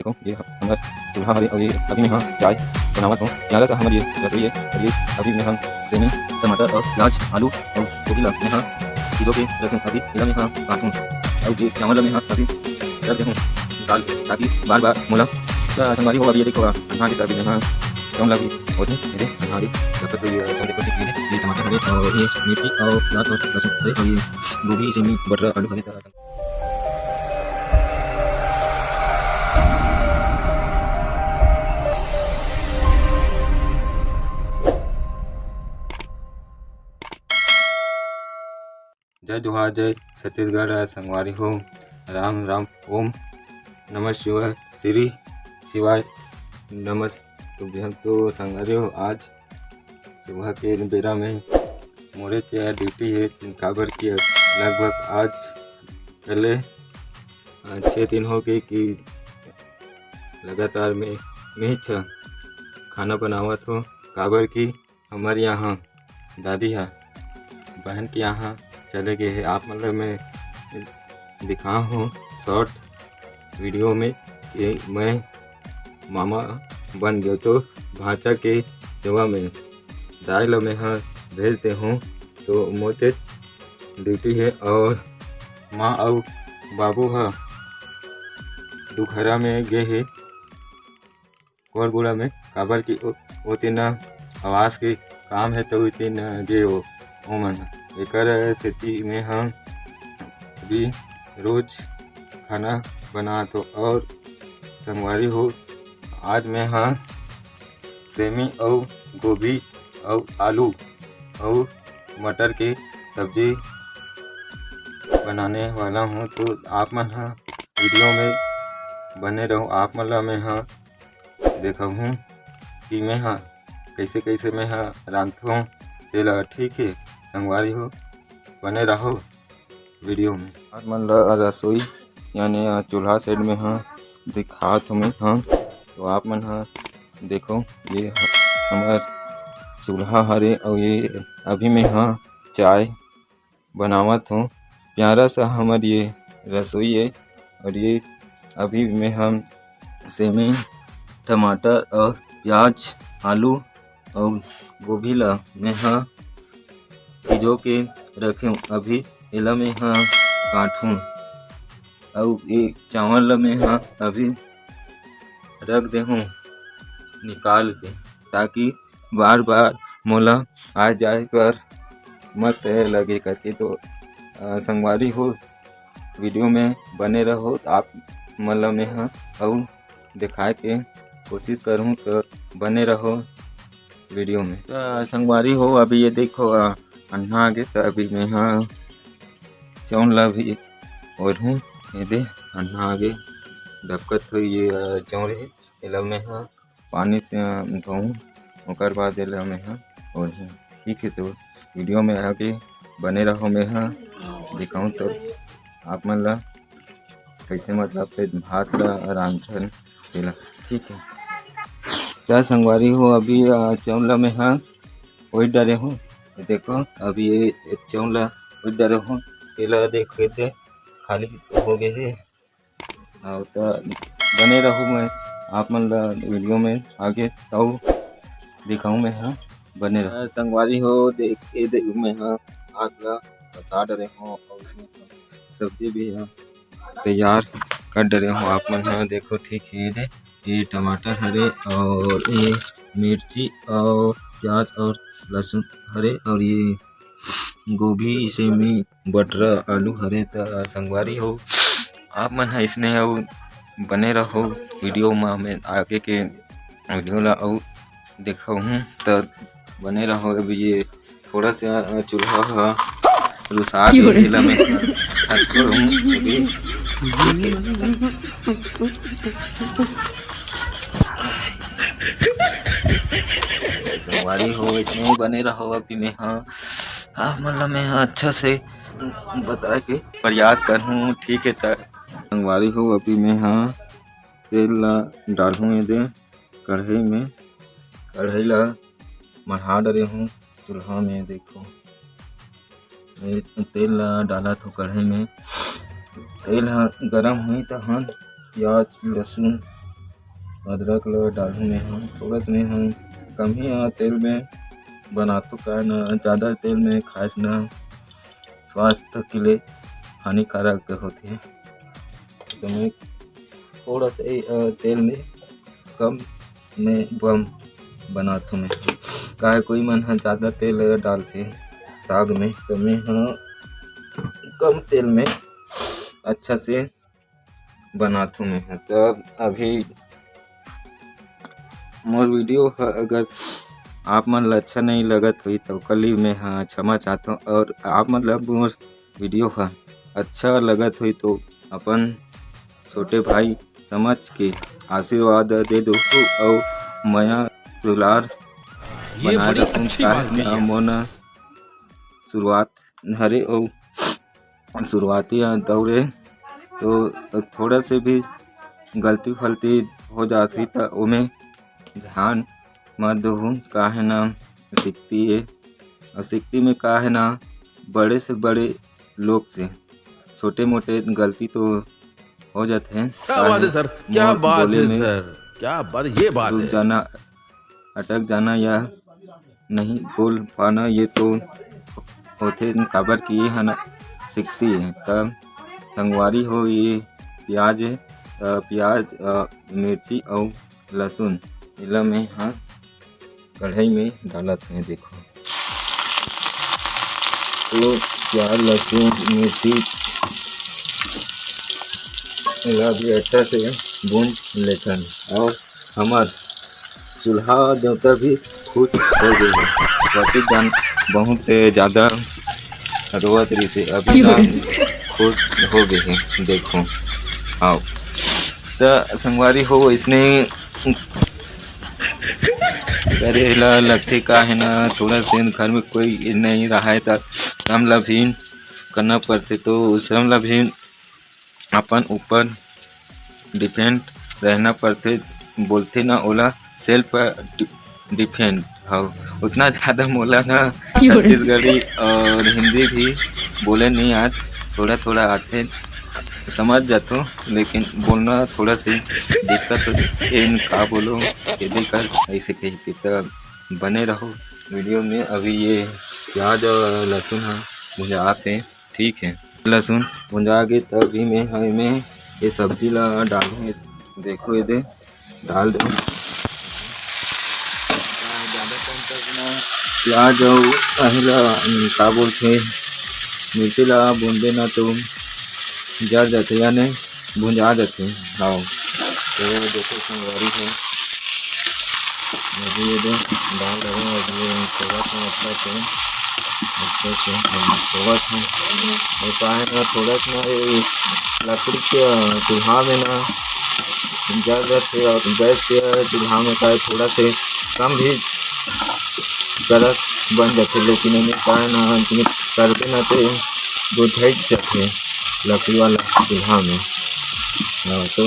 देखो ये हमारा चूल्हा है और ये अभी मैं यहाँ चाय बनावा हूँ। यहाँ से हमारी ये रसोई है और ये अभी मैं हम सेमी टमाटर और प्याज आलू और गोभी में यहाँ चीज़ों के रखूँ। अभी इधर में यहाँ काटूँ और ये चावल में यहाँ अभी रख दूँ दाल ताकि बार बार मोला संगवारी हो। अभी ये देखो यहाँ की तरफ यहाँ चावल भी होते मेरे हमारी रखते हुए ये टमाटर हरे और ये मिर्ची और प्याज और लहसुन हरे और ये गोभी सेमी बटर आलू हरे तरह जय जोहार जय छत्तीसगढ़ संगवारी हो। राम राम ओम नमः शिवाय श्री शिवाय नमस्तुभ्यं। तो संगवारी हो आज सुबह के बेरा में मोरे चाहे ड्यूटी है काबर की लगभग आज पहले 6 दिन हो गए कि लगातार मैं खाना बनावत हो। काबर की हमारे यहाँ दादी है बहन के यहाँ चले गए हैं। आप मतलब मैं दिखा हूँ शॉर्ट वीडियो में कि मैं मामा बन गया तो भांचा के सेवा में दाल में हाँ भेज दे हूँ। तो मोटे ड्यूटी है और माँ और बाबू हाँ दुखहरा में गए है कोरगुड़ा में। काबर की वो तीन आवास के काम है तो तीन गए हो मन एकर स्थिति में हम भी रोज खाना बना तो। और संगवारी हो आज मैं हाँ सेमी और गोभी और आलू और मटर के सब्जी बनाने वाला हूँ। तो आप मन हाँ वीडियो में बने रहो। आप मतलब मैं हाँ देखा हूँ कि मैं हाँ कैसे मैं हाँ रांधता हूँ तेला। ठीक है संगवारी हो बने रहो वीडियो में। आज मन रसोई यानी चूल्हा साइड में हाँ दिखा तुम्हें हाँ। तो आप मन हाँ देखो ये हमार चूल्हा हरे और ये अभी मैं हाँ चाय बनावत हूँ। प्यारा सा हमार ये रसोई है और ये अभी में हम सेमी टमाटर और प्याज आलू और गोभी ला मैं हाँ जो के रखे अभी इला में हाँ काटूँ और ये चावल में हाँ अभी रख दे हूँ निकाल के ताकि बार बार मोला आ जाए पर मत लगे करके। तो संगवारी हो वीडियो में बने रहो। आप मतलब में हाँ और दिखाए के कोशिश करूँ तो बने रहो वीडियो में। तो संगवारी हो अभी ये देखो अन्ना आगे तो अभी मैं हाँ चावल ला भी और हूँ ये दे अन्ना आगे डबकत हुई ये चावल है इला में हाँ पानी से धोऊँ और बाद इला में हाँ और हूँ। ठीक है तो वीडियो में आगे बने रहो। मैं हाँ दिखाऊँ तो आप मन ला कैसे मतलब से भात ला रांधन तेला। ठीक है क्या संगवारी हो अभी चावल में हाँ वही डरे हूँ। देखो अभी ये चावल डरे हूँ तेला देखो दे खाली हो गए है और तो बने रहूँ मैं आप मन वीडियो में आगे तो दिखाऊँ मैं हाँ बने रहो। संगवारी हो देख मैं हाँ हाथ ला बता डरे हूँ और सब्जी भी हाँ तैयार कर डरे हूँ। आप मन हाँ देखो ठीक है ये टमाटर हरे और ये मिर्ची और प्याज और लहसुन हरे और ये गोभी सेमी बटर आलू हरे। तो संगवारी हो आप मन है इसने और बने रहो वीडियो में मैं आगे के वीडियो ला और देखा हूँ तो बने रहो। अभी ये थोड़ा सा चूल्हा रुसा के में हंसकर हूँ। संगवारी हो इसमें ही बने रहो। अभी मैं हाँ आप मतलब मैं अच्छा से बता के प्रयास करूँ। ठीक है तो संगवारी हो अभी मैं हाँ तेल ला डालूँ ये दे कढ़ाई ला मढ़ा डरे हूँ चूल्हा में। देखो तेल ला डाला तो कढ़ाई में तेल हाँ गरम हुई तो हाँ प्याज लहसुन अदरक ल डालूँ मैं हाँ थोड़ा सा मैं हाँ कम ही तेल में बनातो का ना ज़्यादा तेल में खाए से ना स्वास्थ्य के लिए हानिकारक होती है। तो मैं थोड़ा सा तेल में कम में बनाता हूँ मैं काहे कोई मन हाँ ज़्यादा तेल डालते साग में, तो मैं हाँ कम तेल में अच्छा से बनाता हूँ मैं। तो अभी मोर वीडियो अगर आप मन ला अच्छा नहीं लगत हुई तो कल ही मैं हाँ क्षमा चाहता हूँ, और आप मतलब मोर वीडियो हाँ अच्छा लगत हुई तो अपन छोटे भाई समझ के आशीर्वाद दे दो और मया दुलार ये बनाए बड़ी रखूँ अच्छी बात कही है। मोना शुरुआत हरे और शुरुआती दौरे तो थोड़ा से भी गलती फलती हो जाती तो उमें ध्यान मत दो काहे ना सीखती है, और सीखती में का है ना बड़े से बड़े लोग से छोटे मोटे गलती तो हो जाते हैं। क्या बात है सर, क्या मोर बात बोले है में सर, क्या बात, ये बात रुक है। जाना, अटक जाना या नहीं बोल पाना ये तो होते काबर की है ना सीखती है। तब संगवारी हो ये प्याज है, प्याज मिर्ची और लहसुन इला में हाँ कढ़ाई में डालत हैं। देखो तो प्याज लहसुन मिर्ची इला भी अच्छा से भून लेथन, और हमार चूल्हा देवता भी खुश हो गए हैं। पति जान बहुत ज़्यादा रोवत रही से अभी ना खुश हो गए हैं। देखो आओ तो संगवारी हो इसने करेला लगते का है ना थोड़ा से घर में कोई नहीं रहा है तो श्रम ला भी करना पड़ते, तो श्रम ला भी अपन ऊपर डिपेंड रहना पड़ते। बोलते ना ओला सेल्फ डिफेंड हाँ उतना ज़्यादा मोला ना छत्तीसगढ़ी और हिंदी भी बोले नहीं आज थोड़ा थोड़ा आते समझ जाता हूँ, लेकिन बोलना थोड़ा सी दिक्कत हो इन का बोलो यदि कर ऐसे कही तो बने रहो वीडियो में। अभी ये प्याज और लहसुन हाँ भुंजाते ठीक है, लहसुन भुंजा के तभी मैं हाँ में ये सब्जी ला डालूँ। देखो ये दे डाल दो ज़्यादा टाइम तक ना प्याज और का बोलते मिर्ची ला भून देना तो जड़ जाते यानी भुंजा जाते हैं। हाँ तो देखो संगवारी है अभी ये दो डाल रहे हैं। अभी थोड़ा सा अच्छा से अच्छे से थोड़ा सा होता है ना थोड़ा सा ये लकड़ी के चूल्हा में ना ज़्यादा से और गैस के चूल्हा में का थोड़ा से कम भी गरज बन जाते, लेकिन इन्हें का ना कर देना तो बुझ जाते लकड़ी वाला चूल्हा में। हाँ तो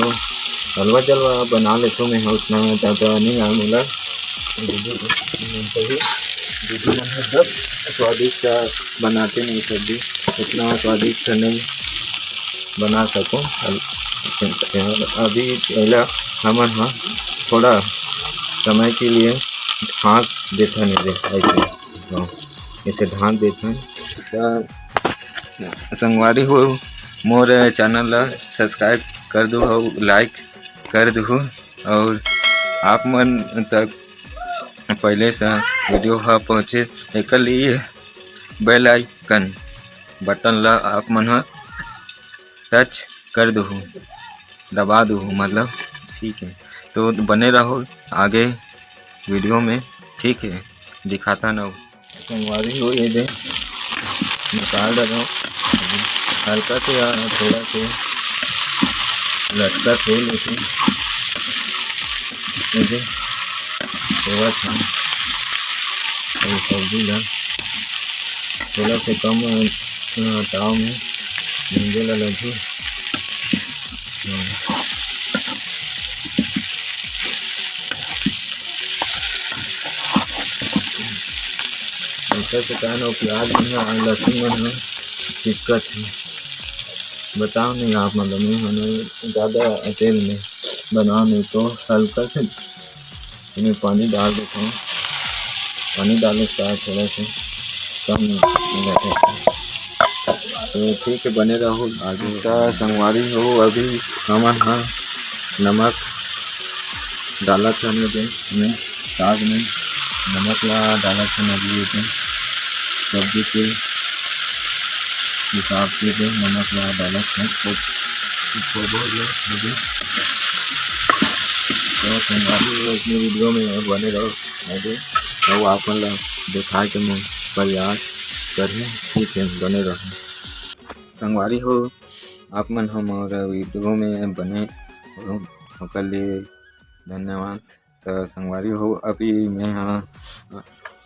हलवा जलवा बना लेता हूँ मैं उतना ज़्यादा नहीं आ मिला दीदी सब स्वादिष्ट बनाते नहीं सब्जी उतना स्वादिष्ट नहीं बना सकूँ। अभी पहला हम हाँ थोड़ा समय के लिए ढाँक देता नहीं ऐसे हाँ ऐसे ढाँक देता संगवारी हो मोर चैनल ला सब्सक्राइब कर दो और लाइक कर दो, और आप मन तक पहले से वीडियो हाँ पहुँचे एक लिए बेल आइकन बटन ला आप मन हाँ टच कर दो दबा दो मतलब ठीक है। तो बने रहो आगे वीडियो में ठीक है, दिखाता ना संगवारी हो ये दे निकाल रहा हूँ हल्का से थोड़ा से लटका से लेकिन मुझे थोड़ा सा सब्जी ला थोड़ा से कम ताव में भूंजे ला लगी ऐसा से कहना प्याज में लहसुन में दिक्कत है बताओ नहीं आप मतलब नहीं होना ज़्यादा तेल में बना नहीं तो हल्का से इसमें पानी डाल देता हूँ। पानी डालने के बाद थोड़ा से कम रहता है। तो ठीक है, बने रहो आगे का संगवारी हो। अभी हमन हाँ नमक डाला था में साग में नमक ला डाला था नदी में सब्जी के हिसाब से नमक ला डाला था तो संगवारी अपनी वीडियो में बने रहो आगे और आप दिखा के मैं प्रयास करें। ठीक है, बने रहो संगवारी हो। आप मन हमारा वीडियो में बने ओकर लिए धन्यवाद। तो संगवारी हो अभी मैं हाँ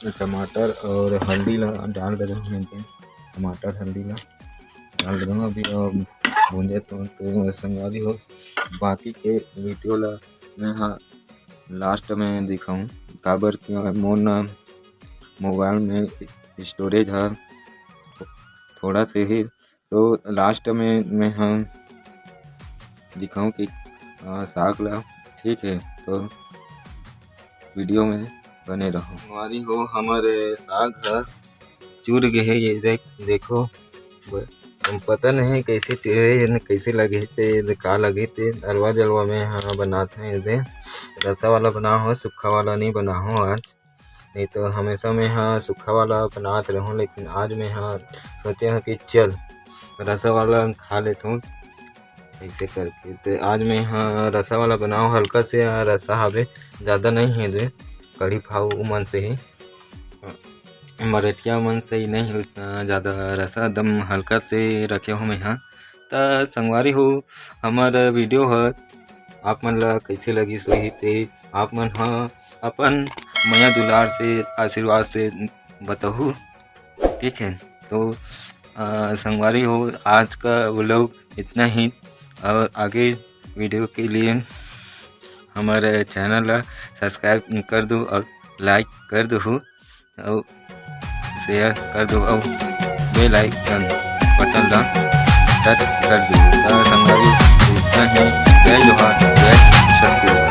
टमाटर और हल्दी ला डाल दे रहा हूँ। टमाटर हल्दी ला डाल दे रहा हूँ अभी और भूंजे तो संगवारी हो। बाकी के वीडियो ला मैं हाँ लास्ट में दिखाऊँ काबर कि मोर मोबाइल में स्टोरेज है थोड़ा से ही, तो लास्ट में मैं हाँ दिखाऊं कि साग ला। ठीक है, तो वीडियो में बने रहो। हमारी हो हमारे साग है चूर गए है। ये देखो हम पता नहीं कैसे चिड़े कैसे लगे थे का लगे थे। अलवा जलवा में हाँ बनाते हैं इधे रसा वाला बना हो, सूखा वाला नहीं बना हो आज। नहीं तो हमेशा मैं हाँ सूखा वाला बनाते रहूँ, लेकिन आज मैं हाँ सोचे हैं कि चल रसा वाला खा लेता हूँ ऐसे करके। तो आज मैं हाँ रसा वाला बनाऊँ। हल्का से रसा हवे ज़्यादा नहीं है दे कढ़ी भाव मन से ही मरटिया मन से ही नहीं उतना ज़्यादा रसा एकदम हल्का से रखे हो मैं हाँ। तो संगवारी हो हमारा वीडियो है आप मन ला कैसे लगी सही थे आप मन हाँ अपन मैया दुलार से आशीर्वाद से बताओ। ठीक है, तो संगवारी हो आज का व्लॉग इतना ही। और आगे वीडियो के लिए हमारे चैनल ला सब्सक्राइब कर दो और लाइक कर दो और शेयर कर दो और बेल आइकन बटन ला टच कर दो। संगवारी इतना ही। जय जोहार, जय छत्तीसगढ़।